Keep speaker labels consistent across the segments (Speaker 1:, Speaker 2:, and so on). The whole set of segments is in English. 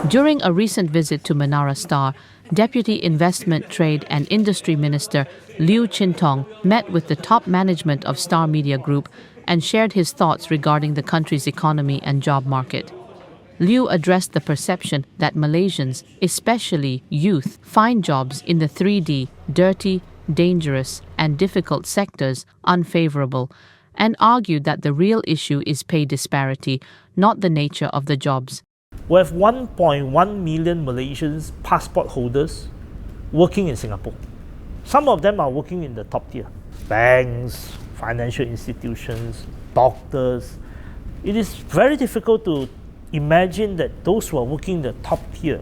Speaker 1: During a recent visit to Menara Star, Deputy Investment, Trade and Industry Minister Liew Tong met with the top management of Star Media Group and shared his thoughts regarding the country's economy and job market. Liew addressed the perception that Malaysians, especially youth, find jobs in the 3D, dirty, dangerous, and difficult sectors unfavorable, and argued that the real issue is pay disparity, not the nature of the jobs.
Speaker 2: We have 1.1 million Malaysians passport holders working in Singapore. Some of them are working in the top tier. Banks, financial institutions, doctors. It is very difficult to imagine that those who are working in the top tier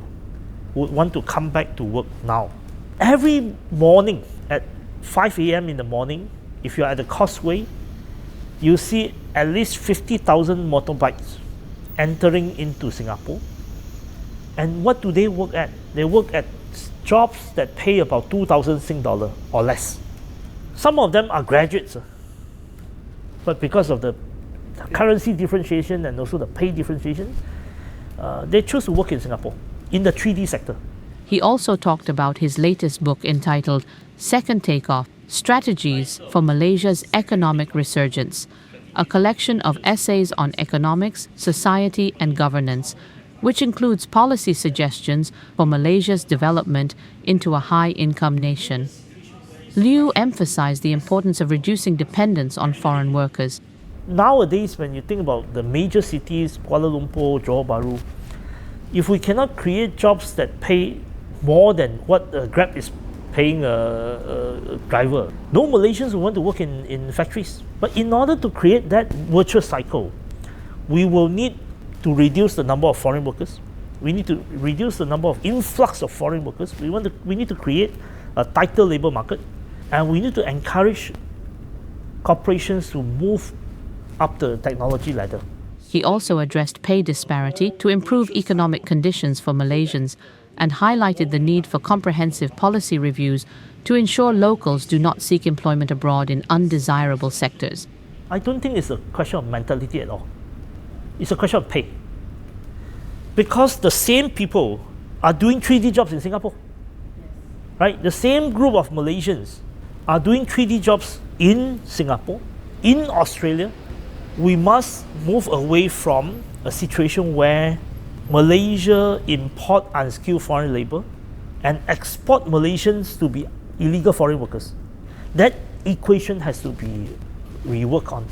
Speaker 2: would want to come back to work now. Every morning at 5 a.m. in the morning, if you're at the causeway, you see at least 50,000 motorbikes entering into Singapore. And what do they work at? They work at jobs that pay about 2,000 Sing dollar or less. Some of them are graduates, but because of the currency differentiation and also the pay differentiation, they choose to work in Singapore in the 3D sector.
Speaker 1: He also talked about his latest book entitled Second Takeoff: Strategies for Malaysia's Economic Resurgence, a collection of essays on economics, society, and governance, which includes policy suggestions for Malaysia's development into a high-income nation. Liew emphasized the importance of reducing dependence on foreign workers.
Speaker 2: Nowadays, when you think about the major cities, Kuala Lumpur, Johor Bahru, if we cannot create jobs that pay more than what Grab is paying a driver, no Malaysians will want to work in factories. But in order to create that virtuous cycle, we will need to reduce the number of foreign workers. We need to reduce the number of influx of foreign workers. We need to create a tighter labor market, and we need to encourage corporations to move up the technology ladder.
Speaker 1: He also addressed pay disparity to improve economic conditions for Malaysians and highlighted the need for comprehensive policy reviews to ensure locals do not seek employment abroad in undesirable sectors.
Speaker 2: I don't think it's a question of mentality at all. It's a question of pay. Because the same people are doing 3D jobs in Singapore. Right? The same group of Malaysians are doing 3D jobs in Singapore, in Australia. We must move away from a situation where Malaysia import unskilled foreign labor and export Malaysians to be illegal foreign workers. That equation has to be reworked on.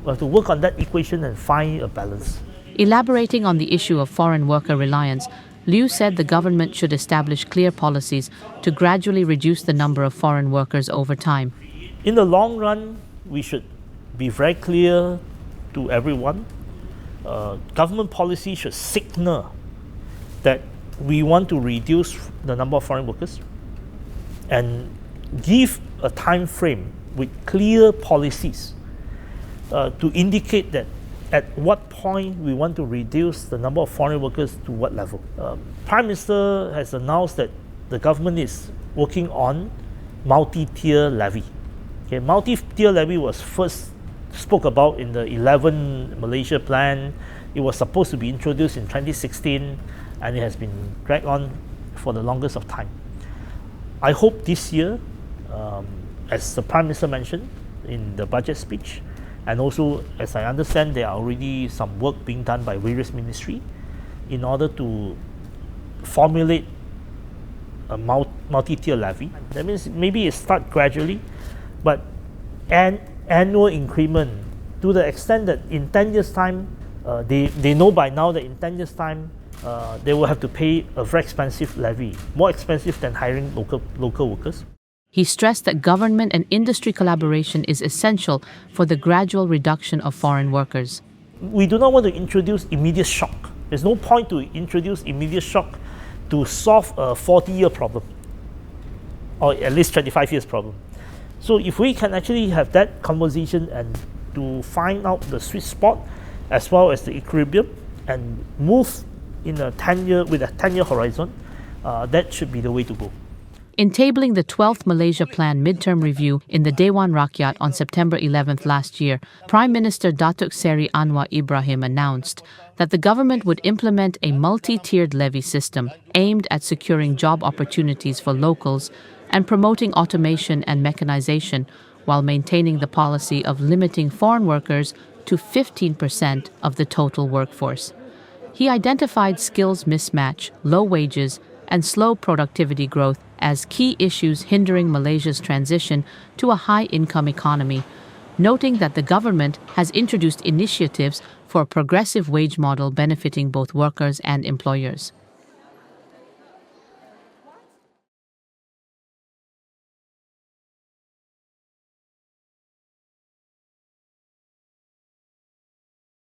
Speaker 2: We have to work on that equation and find a balance.
Speaker 1: Elaborating on the issue of foreign worker reliance, Liew said the government should establish clear policies to gradually reduce the number of foreign workers over time.
Speaker 2: In the long run, we should be very clear to everyone. Government policy should signal that we want to reduce the number of foreign workers and give a time frame with clear policies to indicate that at what point we want to reduce the number of foreign workers to what level. Prime Minister has announced that the government is working on multi-tier levy. Okay, multi-tier levy was first spoke about in the 11 Malaysia plan. It was supposed to be introduced in 2016, and it has been dragged on for the longest of time. I hope this year, as the Prime Minister mentioned in the budget speech, and also as I understand there are already some work being done by various ministries in order to formulate a multi-tier levy. That means maybe it starts gradually, but an annual increment to the extent that in 10 years' time, they know by now that in 10 years' time, they will have to pay a very expensive levy, more expensive than hiring local workers.
Speaker 1: He stressed that government and industry collaboration is essential for the gradual reduction of foreign workers.
Speaker 2: We do not want to introduce immediate shock. There's no point to introduce immediate shock to solve a 40-year problem, or at least 25 years problem. So if we can actually have that conversation and to find out the sweet spot as well as the equilibrium and move in a 10-year with a 10-year horizon, that should be the way to go.
Speaker 1: In tabling the 12th Malaysia Plan midterm review in the Dewan Rakyat on September 11th last year, Prime Minister Datuk Seri Anwar Ibrahim announced that the government would implement a multi-tiered levy system aimed at securing job opportunities for locals and promoting automation and mechanization, while maintaining the policy of limiting foreign workers to 15% of the total workforce. He identified skills mismatch, low wages, and slow productivity growth as key issues hindering Malaysia's transition to a high-income economy, noting that the government has introduced initiatives for a progressive wage model benefiting both workers and employers.